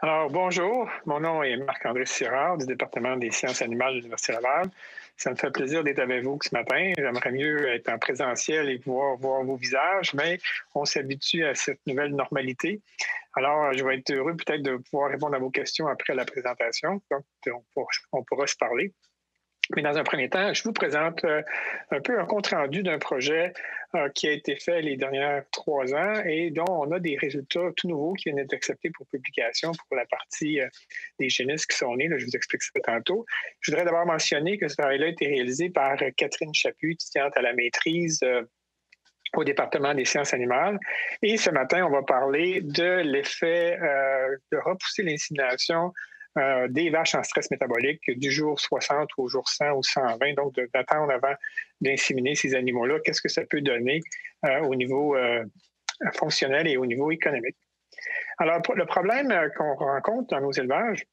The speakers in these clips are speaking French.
Alors, bonjour, mon nom est Marc-André Sirard du département des sciences animales de l'Université Laval. Ça me fait plaisir d'être avec vous ce matin. J'aimerais mieux être en présentiel et pouvoir voir vos visages, mais on s'habitue à cette nouvelle normalité. Alors, je vais être heureux peut-être de pouvoir répondre à vos questions après la présentation. Donc, on pourra se parler. Mais dans un premier temps, je vous présente un peu un compte-rendu d'un projet qui a été fait les derniers 3 ans et dont on a des résultats tout nouveaux qui viennent d'être acceptés pour publication pour la partie des génisses qui sont nés. Là, je vous explique ça tantôt. Je voudrais d'abord mentionner que ce travail-là a été réalisé par Catherine Chaput, étudiante à la maîtrise au département des sciences animales. Et ce matin, on va parler de l'effet de repousser l'insémination des vaches en stress métabolique du jour 60 au jour 100 ou 120, donc d'attendre avant d'inséminer ces animaux-là. Qu'est-ce que ça peut donner au niveau fonctionnel et au niveau économique? Alors, le problème qu'on rencontre dans nos élevages,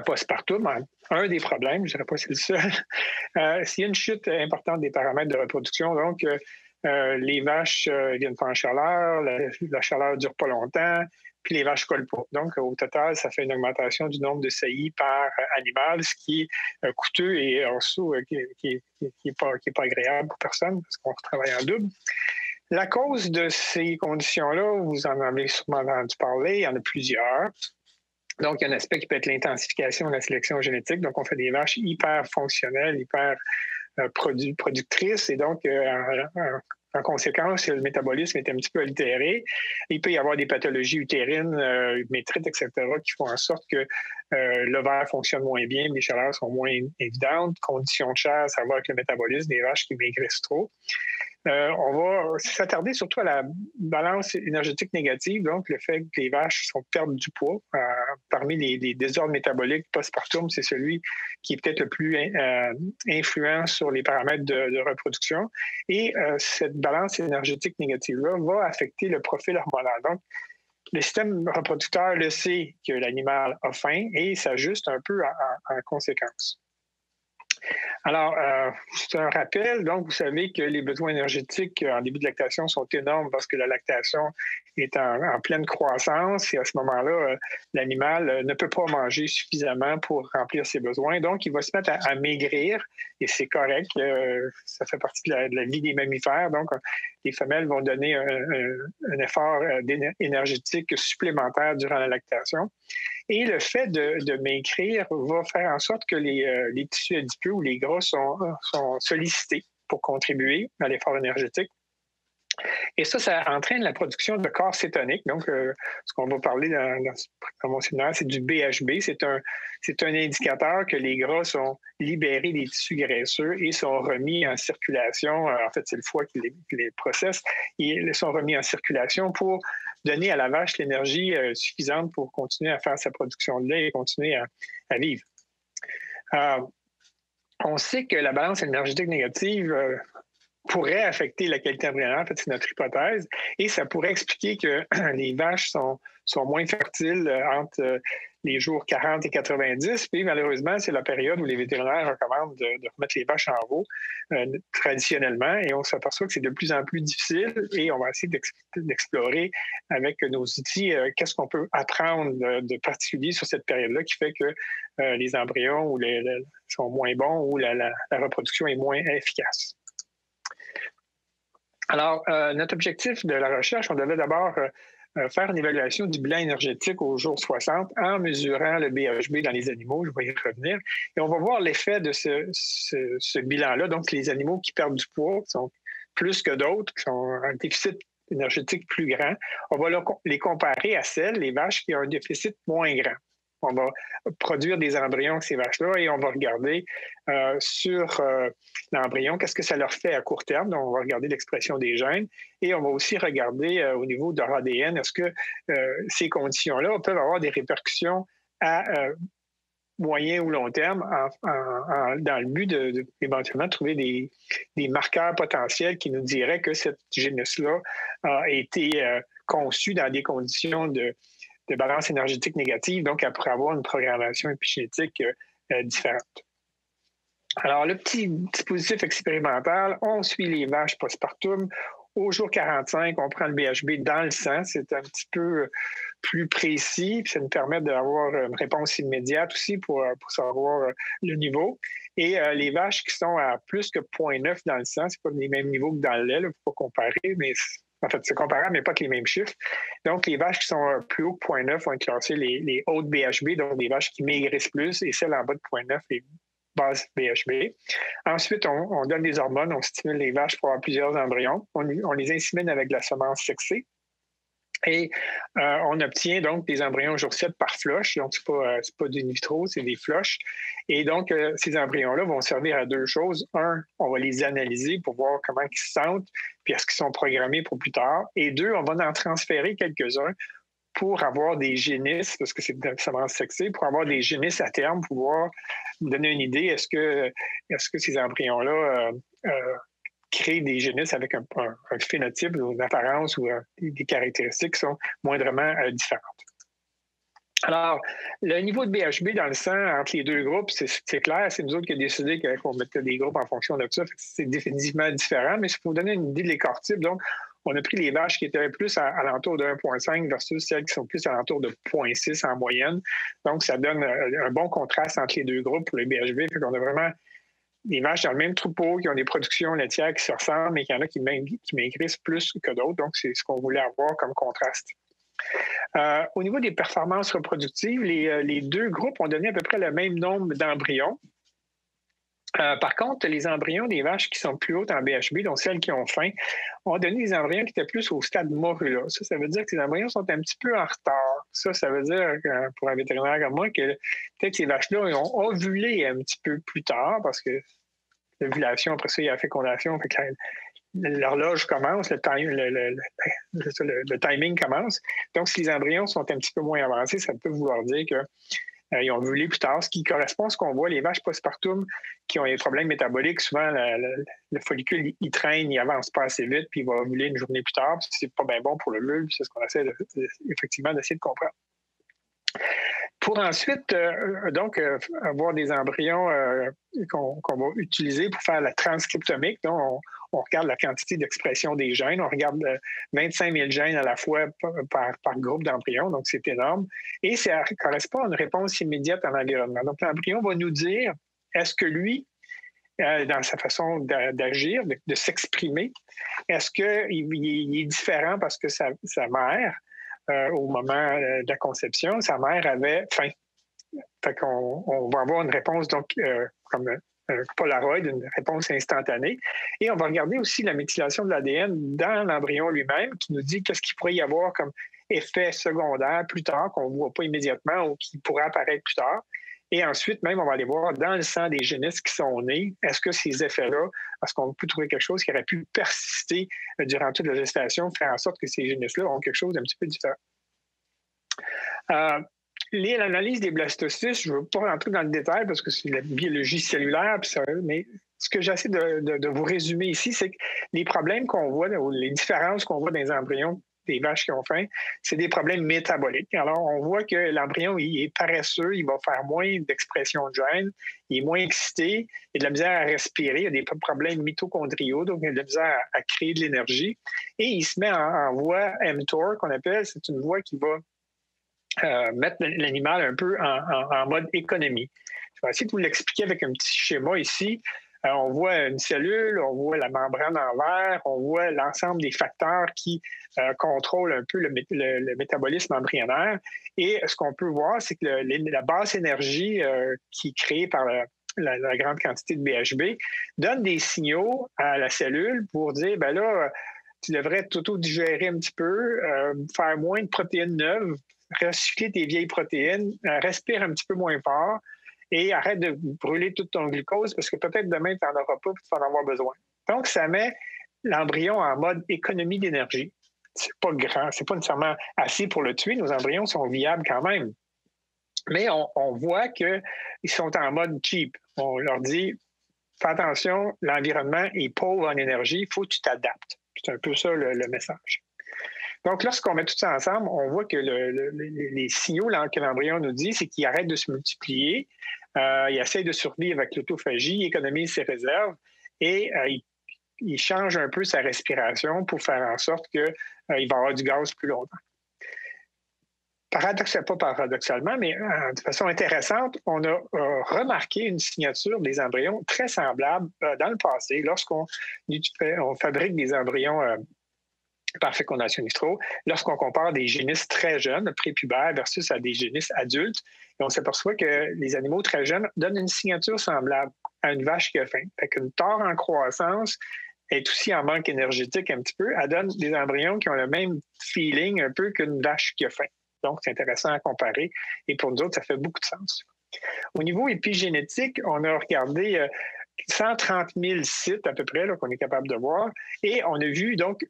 postpartum, un des problèmes, je ne dirais pas que c'est le seul, s'il y a une chute importante des paramètres de reproduction, donc les vaches viennent pas en chaleur, la chaleur ne dure pas longtemps, puis les vaches ne collent pas. Donc, au total, ça fait une augmentation du nombre de saillies par animal, ce qui est coûteux et also qui n'est pas agréable pour personne parce qu'on travaille en double. La cause de ces conditions-là, vous en avez sûrement entendu parler, il y en a plusieurs. Donc, il y a un aspect qui peut être l'intensification de la sélection génétique. Donc, on fait des vaches hyper fonctionnelles, hyper productrices. Et donc, en conséquence, le métabolisme est un petit peu altéré. Il peut y avoir des pathologies utérines, métrites, etc., qui font en sorte que l'ovaire fonctionne moins bien, les chaleurs sont moins évidentes. Conditions de chair, ça va avec le métabolisme des vaches qui maigrissent trop. On va s'attarder surtout à la balance énergétique négative, donc le fait que les vaches perdent du poids. Parmi les désordres métaboliques postpartum, c'est celui qui est peut-être le plus influent sur les paramètres de reproduction. Et cette balance énergétique négative-là va affecter le profil hormonal. Donc, le système reproducteur le sait que l'animal a faim et s'ajuste un peu en conséquence. Alors, c'est un rappel. Donc, vous savez que les besoins énergétiques en début de lactation sont énormes parce que la lactation est en pleine croissance et à ce moment-là, l'animal ne peut pas manger suffisamment pour remplir ses besoins. Donc, il va se mettre à maigrir et c'est correct. Ça fait partie de la vie des mammifères. Donc, les femelles vont donner un effort énergétique supplémentaire durant la lactation. Et le fait de maigrir va faire en sorte que les tissus adipeux ou les gras sont sollicités pour contribuer à l'effort énergétique. Et ça entraîne la production de corps cétoniques. Donc, ce qu'on va parler dans mon séminaire, c'est du BHB. C'est un indicateur que les gras sont libérés des tissus graisseux et sont remis en circulation. En fait, c'est le foie qui les processe. Ils sont remis en circulation pour donner à la vache l'énergie suffisante pour continuer à faire sa production de lait et continuer à vivre. On sait que la balance énergétique négative pourrait affecter la qualité embryonnaire. En fait, c'est notre hypothèse. Et ça pourrait expliquer que les vaches sont moins fertiles entre les jours 40 et 90. Puis malheureusement, c'est la période où les vétérinaires recommandent de remettre les vaches en veau traditionnellement. Et on s'aperçoit que c'est de plus en plus difficile. Et on va essayer d'explorer avec nos outils qu'est-ce qu'on peut apprendre de particulier sur cette période-là qui fait que les embryons sont moins bons ou la reproduction est moins efficace. Alors, notre objectif de la recherche, on devait d'abord faire une évaluation du bilan énergétique au jour 60 en mesurant le BHB dans les animaux. Je vais y revenir. Et on va voir l'effet de ce bilan-là. Donc, les animaux qui perdent du poids, qui sont plus que d'autres, qui ont un déficit énergétique plus grand, on va les comparer à les vaches qui ont un déficit moins grand. On va produire des embryons avec ces vaches-là et on va regarder sur l'embryon qu'est-ce que ça leur fait à court terme. Donc, on va regarder l'expression des gènes et on va aussi regarder au niveau de leur ADN, est-ce que ces conditions-là peuvent avoir des répercussions à moyen ou long terme dans le but d'éventuellement trouver des marqueurs potentiels qui nous diraient que cette génisse-là a été conçue dans des conditions de balance énergétique négative, donc elle pourrait avoir une programmation épigénétique différente. Alors, le petit dispositif expérimental, on suit les vaches postpartum, au jour 45, on prend le BHB dans le sang. C'est un petit peu plus précis, puis ça nous permet d'avoir une réponse immédiate aussi pour savoir le niveau. Et les vaches qui sont à plus que 0,9 dans le sang, c'est pas les mêmes niveaux que dans le lait, il ne faut pas comparer, mais en fait, c'est comparable, mais pas que les mêmes chiffres. Donc, les vaches qui sont plus haut que 0,9 vont être classées les hautes BHB, donc des vaches qui maigrissent plus, et celles en bas de 0,9, les bases BHB. Ensuite, on donne des hormones, on stimule les vaches pour avoir plusieurs embryons. On les insémine avec de la semence sexée. Et on obtient donc des embryons jour 7 par floche. Donc, c'est pas du in vitro, c'est des floches. Et donc, ces embryons-là vont servir à deux choses. Un, on va les analyser pour voir comment ils se sentent, puis est-ce qu'ils sont programmés pour plus tard. Et deux, on va en transférer quelques-uns pour avoir des génisses, parce que c'est de la semence sexée, pour avoir des génisses à terme, pour pouvoir nous donner une idée, est-ce que ces embryons-là créent des génisses avec un phénotype ou une apparence ou des caractéristiques qui sont moindrement différentes. Alors, le niveau de BHB dans le sang entre les deux groupes, c'est clair, c'est nous autres qui avons décidé qu'on mettait des groupes en fonction de ça. C'est définitivement différent, mais c'est pour vous donner une idée de l'écart type. Donc, on a pris les vaches qui étaient plus à l'entour de 1,5 versus celles qui sont plus à l'entour de 0,6 en moyenne. Donc, ça donne un bon contraste entre les deux groupes pour les BHB. Fait qu'on a vraiment des vaches dans le même troupeau qui ont des productions laitières qui se ressemblent, mais qu'il y en a qui maigrissent plus que d'autres. Donc, c'est ce qu'on voulait avoir comme contraste. Au niveau des performances reproductives, les deux groupes ont donné à peu près le même nombre d'embryons. Par contre, les embryons des vaches qui sont plus hautes en BHB, donc celles qui ont faim, ont donné des embryons qui étaient plus au stade morula. Ça veut dire que ces embryons sont un petit peu en retard. Ça veut dire, pour un vétérinaire comme moi, que peut-être ces vaches-là ils ont ovulé un petit peu plus tard parce que l'ovulation, après ça, il y a la fécondation. Fait que l'horloge commence, le timing commence. Donc, si les embryons sont un petit peu moins avancés, ça peut vouloir dire qu'ils ont ovulé plus tard, ce qui correspond à ce qu'on voit, les vaches postpartum qui ont des problèmes métaboliques, souvent le follicule, il traîne, il avance pas assez vite, puis il va ovuler une journée plus tard, puis c'est pas bien bon pour le vulve, c'est ce qu'on essaie effectivement d'essayer de comprendre. Pour ensuite, avoir des embryons qu'on va utiliser pour faire la transcriptomique. Donc, on regarde la quantité d'expression des gènes. On regarde 25 000 gènes à la fois par groupe d'embryons. Donc, c'est énorme. Et ça correspond à une réponse immédiate à l'environnement. Donc, l'embryon va nous dire, est-ce que lui, dans sa façon d'agir, de s'exprimer, est-ce qu'il est différent parce que sa mère, au moment de la conception, sa mère avait faim. Fait qu'on va avoir une réponse, donc, comme un Polaroid, une réponse instantanée. Et on va regarder aussi la méthylation de l'ADN dans l'embryon lui-même, qui nous dit qu'est-ce qu'il pourrait y avoir comme effet secondaire plus tard, qu'on ne voit pas immédiatement ou qui pourrait apparaître plus tard. Et ensuite, même, on va aller voir dans le sang des génisses qui sont nés, est-ce que ces effets-là, est-ce qu'on peut trouver quelque chose qui aurait pu persister durant toute la gestation, faire en sorte que ces génisses-là ont quelque chose d'un petit peu différent. L'analyse des blastocytes, je ne veux pas rentrer dans le détail parce que c'est la biologie cellulaire, mais ce que j'essaie de vous résumer ici, c'est que les problèmes qu'on voit, ou les différences qu'on voit dans les embryons des vaches qui ont faim, c'est des problèmes métaboliques. Alors, on voit que l'embryon, il est paresseux, il va faire moins d'expression de gènes, il est moins excité, il a de la misère à respirer, il y a des problèmes mitochondriaux, donc il a de la misère à créer de l'énergie. Et il se met en voie mTOR, qu'on appelle, c'est une voie qui va mettre l'animal un peu en mode économie. Je vais essayer de vous l'expliquer avec un petit schéma ici. On voit une cellule, on voit la membrane en verre, on voit l'ensemble des facteurs qui contrôlent un peu le métabolisme embryonnaire. Et ce qu'on peut voir, c'est que la basse énergie qui est créée par la grande quantité de BHB donne des signaux à la cellule pour dire, ben là, tu devrais t'auto-digérer un petit peu, faire moins de protéines neuves, recycler tes vieilles protéines, respire un petit peu moins fort et arrête de brûler tout ton glucose parce que peut-être demain, tu n'en auras pas et tu vas en avoir besoin. Donc, ça met l'embryon en mode économie d'énergie. C'est pas grand, c'est pas nécessairement assez pour le tuer. Nos embryons sont viables quand même. Mais on voit qu'ils sont en mode cheap. On leur dit, fais attention, l'environnement est pauvre en énergie, il faut que tu t'adaptes. C'est un peu ça le message. Donc, lorsqu'on met tout ça ensemble, on voit que les signaux que l'embryon nous dit, c'est qu'il arrête de se multiplier, il essaie de survivre avec l'autophagie, il économise ses réserves et il change un peu sa respiration pour faire en sorte qu'il va avoir du gaz plus longtemps. Pas paradoxalement, mais de façon intéressante, on a remarqué une signature des embryons très semblable dans le passé lorsqu'on fabrique des embryons par fécondation in vitro, lorsqu'on compare des génisses très jeunes, prépubères, versus à des génisses adultes, et on s'aperçoit que les animaux très jeunes donnent une signature semblable à une vache qui a faim. Fait qu'une tare en croissance est aussi en manque énergétique un petit peu. Elle donne des embryons qui ont le même feeling un peu qu'une vache qui a faim. Donc, c'est intéressant à comparer. Et pour nous autres, ça fait beaucoup de sens. Au niveau épigénétique, on a regardé 130 000 sites à peu près qu'on est capable de voir. Et on a vu donc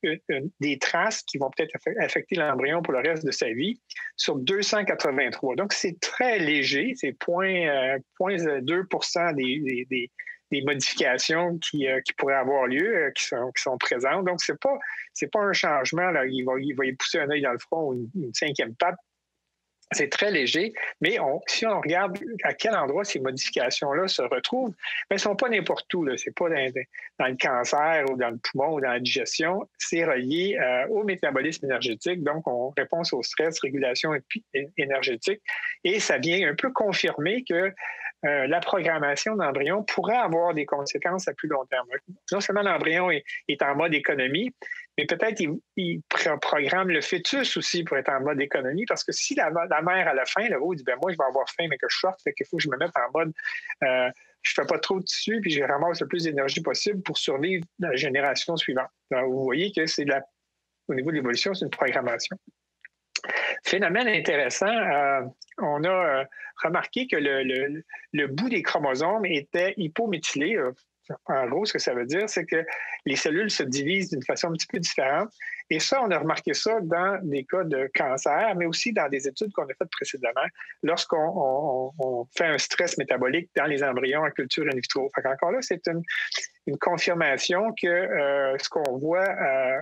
des traces qui vont peut-être affecter l'embryon pour le reste de sa vie sur 283. Donc, c'est très léger. C'est 0,2 des modifications qui pourraient avoir lieu, qui sont présentes. Donc, c'est pas un changement. Là, il va y pousser un œil dans le front ou une cinquième patte. C'est très léger, mais si on regarde à quel endroit ces modifications-là se retrouvent, elles ne sont pas n'importe où. Ce n'est pas dans le cancer ou dans le poumon ou dans la digestion. C'est relié au métabolisme énergétique, donc réponse au stress, régulation énergétique. Et ça vient un peu confirmer que la programmation d'embryon pourrait avoir des conséquences à plus long terme. Non seulement l'embryon est en mode économie, mais peut-être il programme le fœtus aussi pour être en mode économie, parce que si la mère a la faim, le veau dit moi, je vais avoir faim, mais que je sorte, fait qu'il faut que je me mette en mode je ne fais pas trop de tissu, puis je ramasse le plus d'énergie possible pour survivre la génération suivante. Alors, vous voyez que au niveau de l'évolution, c'est une programmation. Phénomène intéressant, on a remarqué que le bout des chromosomes était hypométhylé. En gros, ce que ça veut dire, c'est que les cellules se divisent d'une façon un petit peu différente. Et ça, on a remarqué ça dans des cas de cancer, mais aussi dans des études qu'on a faites précédemment, lorsqu'on fait un stress métabolique dans les embryons en culture in vitro. Encore là, c'est une confirmation que ce qu'on voit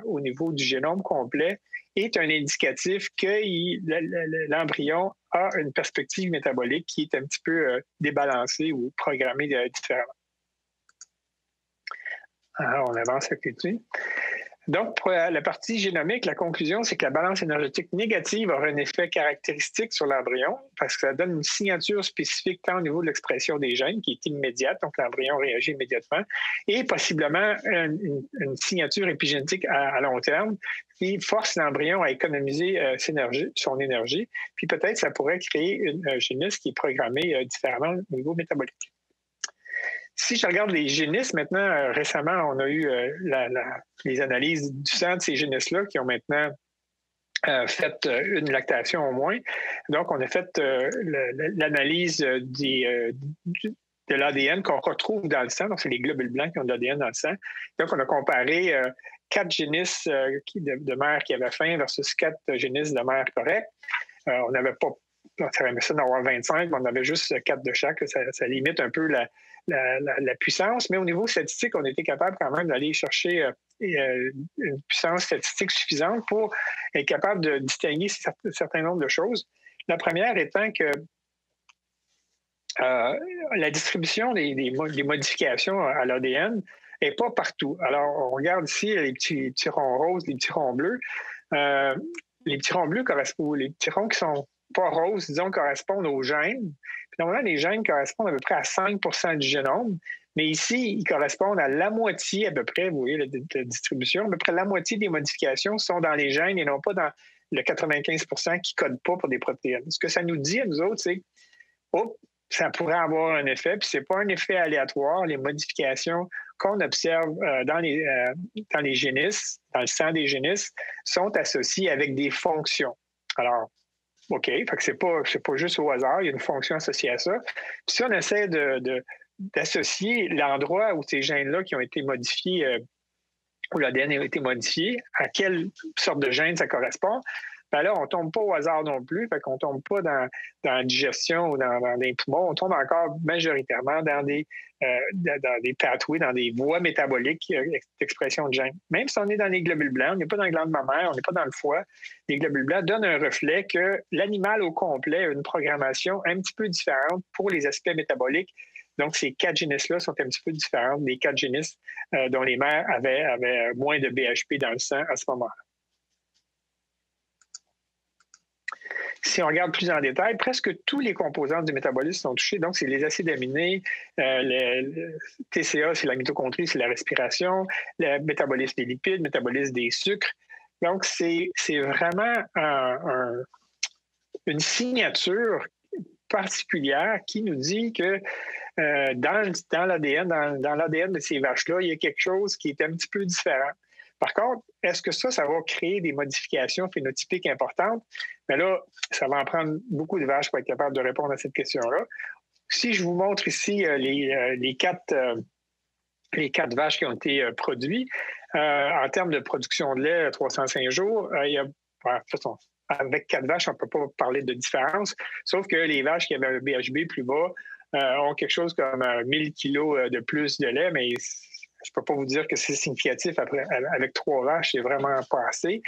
au niveau du génome complet est un indicatif que l'embryon a une perspective métabolique qui est un petit peu débalancée ou programmée différemment. Alors, on avance avec l'étude. Donc, pour la partie génomique, la conclusion, c'est que la balance énergétique négative aura un effet caractéristique sur l'embryon parce que ça donne une signature spécifique tant au niveau de l'expression des gènes qui est immédiate, donc l'embryon réagit immédiatement, et possiblement une signature épigénétique à long terme qui force l'embryon à économiser son énergie, puis peut-être ça pourrait créer une génisse qui est programmée différemment au niveau métabolique. Si je regarde les génisses, maintenant, récemment, on a eu les analyses du sang de ces génisses-là qui ont maintenant fait une lactation au moins. Donc, on a fait l'analyse de l'ADN qu'on retrouve dans le sang. Donc, c'est les globules blancs qui ont de l'ADN dans le sang. Donc, on a comparé 4 génisses de mères qui avaient faim versus 4 génisses de mères correctes. On n'avait pas, on aurait aimé ça d'en avoir 25, mais on avait juste 4 de chaque. Ça limite un peu la puissance, mais au niveau statistique, on était capable quand même d'aller chercher une puissance statistique suffisante pour être capable de distinguer un certain nombre de choses. La première étant que la distribution des modifications à l'ADN n'est pas partout. Alors, on regarde ici les petits ronds roses, les petits ronds bleus. Les petits ronds bleus correspondent, les petits ronds qui sont pas roses, disons, correspondent aux gènes. Puis normalement, les gènes correspondent à peu près à 5 du génome, mais ici, ils correspondent à la moitié à peu près, vous voyez la distribution, à peu près la moitié des modifications sont dans les gènes et non pas dans le 95 qui ne codent pas pour des protéines. Ce que ça nous dit à nous autres, c'est ça pourrait avoir un effet, puis ce n'est pas un effet aléatoire. Les modifications qu'on observe dans les génisses, dans le sang des génisses, sont associées avec des fonctions. Alors, OK, fait que c'est pas juste au hasard, il y a une fonction associée à ça. Puis si on essaie d'associer l'endroit où ces gènes-là qui ont été modifiés, où l'ADN a été modifié, à quelle sorte de gène ça correspond, ben là, on ne tombe pas au hasard non plus, fait qu'on ne tombe pas dans la digestion ou dans des poumons, on tombe encore majoritairement dans des pathways, dans des voies métaboliques d'expression de gènes. Même si on est dans les globules blancs, on n'est pas dans le gland mammaire, on n'est pas dans le foie, les globules blancs donnent un reflet que l'animal au complet a une programmation un petit peu différente pour les aspects métaboliques Donc, ces 4 génisses-là sont un petit peu différentes des 4 génisses dont les mères avaient moins de BHP dans le sang à ce moment-là. Si on regarde plus en détail, presque tous les composants du métabolisme sont touchés. Donc, c'est les acides aminés, le TCA, c'est la mitochondrie, c'est la respiration, le métabolisme des lipides, le métabolisme des sucres. Donc, c'est vraiment une signature particulière qui nous dit que dans l'ADN de ces vaches-là, il y a quelque chose qui est un petit peu différent. Par contre, est-ce que ça va créer des modifications phénotypiques importantes? Mais là, ça va en prendre beaucoup de vaches pour être capable de répondre à cette question-là. Si je vous montre ici les quatre vaches qui ont été produites, en termes de production de lait, 305 jours, il y a, avec 4 vaches, on ne peut pas parler de différence, sauf que les vaches qui avaient un BHB plus bas ont quelque chose comme 1000 kilos de plus de lait, mais je ne peux pas vous dire que c'est significatif. Avec 3 vaches, c'est vraiment pas assez.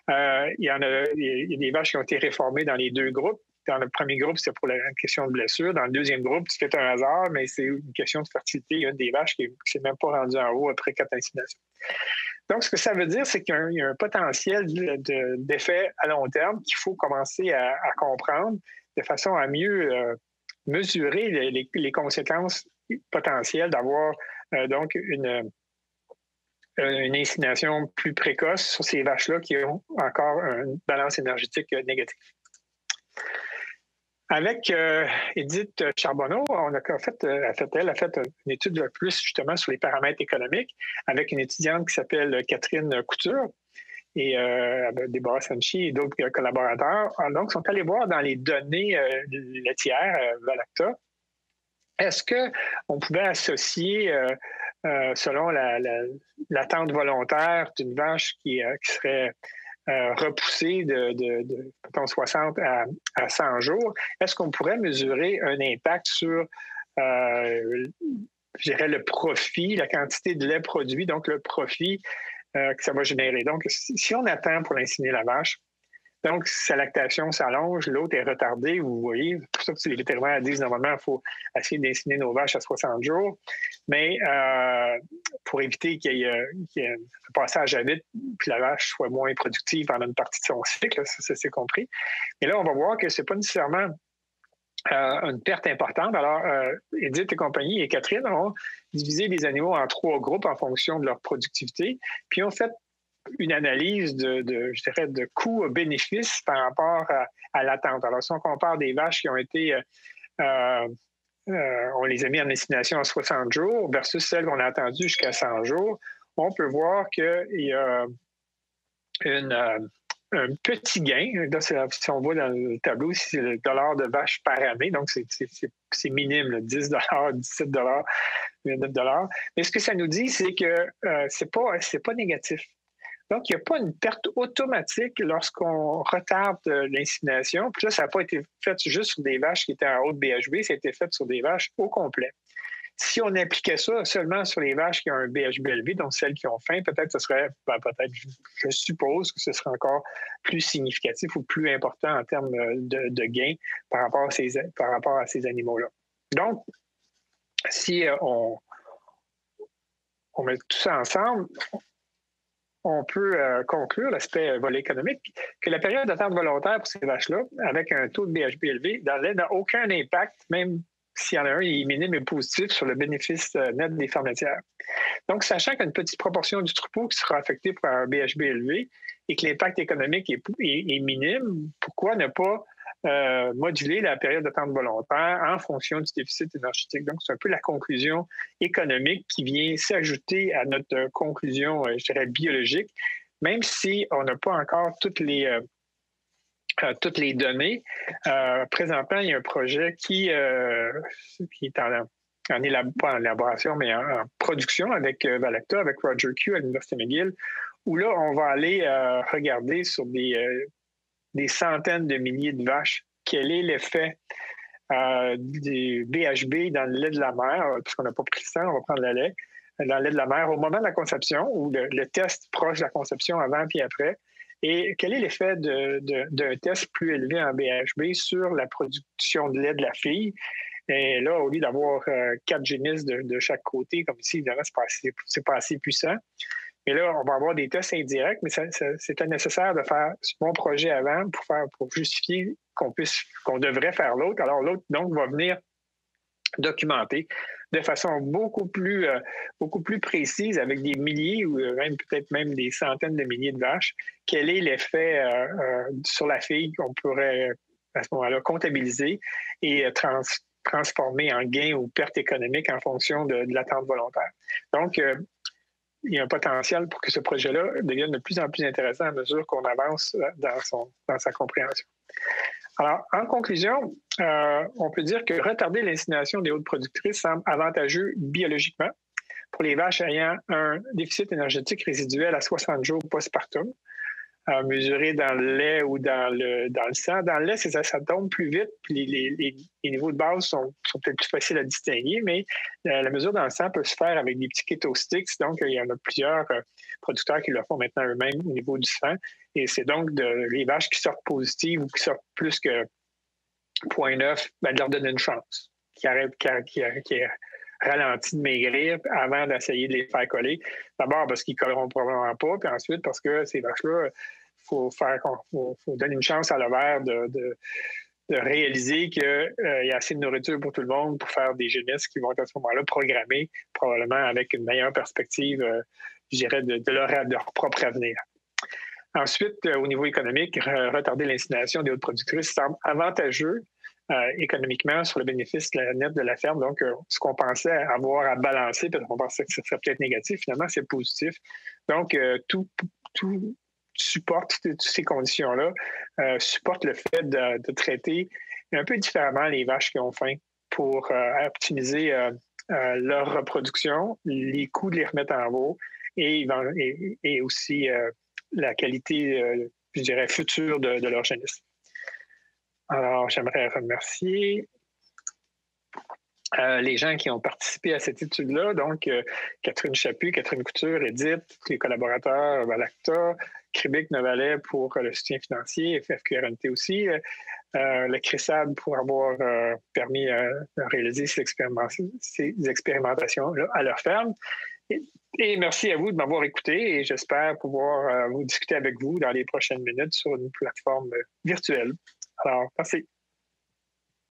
Il y a des vaches qui ont été réformées dans les 2 groupes. Dans le premier groupe, c'était pour la question de blessure. Dans le deuxième groupe, c'était un hasard, mais c'est une question de fertilité. Il y a une des vaches qui ne s'est même pas rendue en haut après 4 inséminations. Donc, ce que ça veut dire, c'est qu'il y a un potentiel d'effet à long terme qu'il faut commencer à comprendre de façon à mieux mesurer les conséquences potentielles d'avoir donc une insémination plus précoce sur ces vaches-là qui ont encore une balance énergétique négative. Avec Edith Charbonneau, elle a fait une étude de plus justement sur les paramètres économiques avec une étudiante qui s'appelle Catherine Couture et Déborah Sanchi et d'autres collaborateurs. Donc, ils sont allés voir dans les données laitières Valacta, est-ce qu'on pouvait associer, selon l'attente volontaire d'une vache qui serait repoussée de 60 à 100 jours, est-ce qu'on pourrait mesurer un impact sur, je dirais, le profit, la quantité de lait produit, donc le profit que ça va générer. Donc, si on attend pour inséminer la vache, donc sa lactation s'allonge, l'autre est retardée, vous voyez. C'est pour ça que les vétérinaires disent normalement qu'il faut essayer d'inséminer nos vaches à 60 jours. Mais pour éviter qu'il y ait un passage à vide puis la vache soit moins productive pendant une partie de son cycle, ça c'est compris. Et là, on va voir que ce n'est pas nécessairement une perte importante. Alors, Edith et compagnie et Catherine ont divisé les animaux en 3 groupes en fonction de leur productivité, puis ont fait une analyse je dirais, de coût-bénéfice par rapport à l'attente. Alors, si on compare des vaches qui ont été, on les a mis en insémination à 60 jours versus celles qu'on a attendues jusqu'à 100 jours, on peut voir qu'il y a un petit gain. Là, si on voit dans le tableau, c'est le dollar de vache par année, donc c'est minime, là, 10 17 $, Mais ce que ça nous dit, c'est que c'est pas négatif. Donc, il n'y a pas une perte automatique lorsqu'on retarde l'insémination. Puis là, ça n'a pas été fait juste sur des vaches qui étaient en haut de BHB, ça a été fait sur des vaches au complet. Si on appliquait ça seulement sur les vaches qui ont un BHB élevé, donc celles qui ont faim, peut-être ce serait, je suppose que ce serait encore plus significatif ou plus important en termes de gains par rapport à ces animaux-là. Donc, si on met tout ça ensemble, on peut conclure l'aspect volet économique que la période d'attente volontaire pour ces vaches-là, avec un taux de BHB élevé, dans le lait, n'a aucun impact, même s'il y en a un, il est minime et positif sur le bénéfice net des fermes laitières. Donc, sachant qu'il y a une petite proportion du troupeau qui sera affectée par un BHB élevé et que l'impact économique est minime, pourquoi ne pas moduler la période d'attente volontaire en fonction du déficit énergétique? Donc, c'est un peu la conclusion économique qui vient s'ajouter à notre conclusion, je dirais, biologique, même si on n'a pas encore toutes les données. Présentement, il y a un projet qui est pas en élaboration, mais en production avec Valacta, avec Roger Q à l'Université McGill, où là, on va aller regarder sur des centaines de milliers de vaches quel est l'effet du BHB dans le lait de la mère, puisqu'on n'a pas pris le sang, on va prendre le lait, dans le lait de la mère au moment de la conception, ou le test proche de la conception avant puis après. Et quel est l'effet d'un test plus élevé en BHB sur la production de lait de la fille? Et là, au lieu d'avoir 4 génisses de chaque côté, comme ici, évidemment, c'est pas assez puissant. Mais là, on va avoir des tests indirects, mais c'était nécessaire de faire ce bon projet avant pour justifier qu'on devrait faire l'autre. Alors, l'autre, donc, va venir documenter de façon beaucoup plus précise avec des milliers ou peut-être même des centaines de milliers de vaches, quel est l'effet sur la fille qu'on pourrait à ce moment-là comptabiliser et transformer en gain ou perte économique en fonction de l'attente volontaire. Donc, il y a un potentiel pour que ce projet-là devienne de plus en plus intéressant à mesure qu'on avance dans sa compréhension. Alors, en conclusion, on peut dire que retarder l'insémination des hôtes productrices semble avantageux biologiquement pour les vaches ayant un déficit énergétique résiduel à 60 jours postpartum, mesuré dans le lait ou dans le sang. Dans le lait, ça tombe plus vite, puis les niveaux de base sont peut-être plus faciles à distinguer, mais la mesure dans le sang peut se faire avec des petits keto-sticks. Donc, il y en a plusieurs producteurs qui le font maintenant eux-mêmes au niveau du sang. Et c'est donc les vaches qui sortent positives ou qui sortent plus que 0,9, de leur donner une chance, qui ralenti de maigrir avant d'essayer de les faire coller. D'abord parce qu'ils ne colleront probablement pas, puis ensuite parce que ces vaches-là, il faut donner une chance à l'ovaire de réaliser qu'il y a assez de nourriture pour tout le monde pour faire des génisses qui vont être à ce moment-là programmées, probablement avec une meilleure perspective, je dirais, de leur propre avenir. Ensuite, au niveau économique, retarder l'insémination des hôtes productrices semble avantageux économiquement sur le bénéfice net de la ferme. Donc, ce qu'on pensait avoir à balancer, parce qu'on pensait que ce serait peut-être négatif, finalement, c'est positif. Donc, tout supporte toutes ces conditions-là, supporte le fait de traiter un peu différemment les vaches qui ont faim pour optimiser leur reproduction, les coûts de les remettre en veau et aussi la qualité, je dirais, future de leur génisse. Alors, j'aimerais remercier les gens qui ont participé à cette étude-là, donc Catherine Chaput, Catherine Couture, Edith, les collaborateurs Valacta, Cribic Novalet pour le soutien financier, FFQRNT aussi, le CRISAD pour avoir permis de réaliser ces expérimentations à leur ferme. Et merci à vous de m'avoir écouté et j'espère pouvoir vous discuter avec vous dans les prochaines minutes sur une plateforme virtuelle. Alors, merci.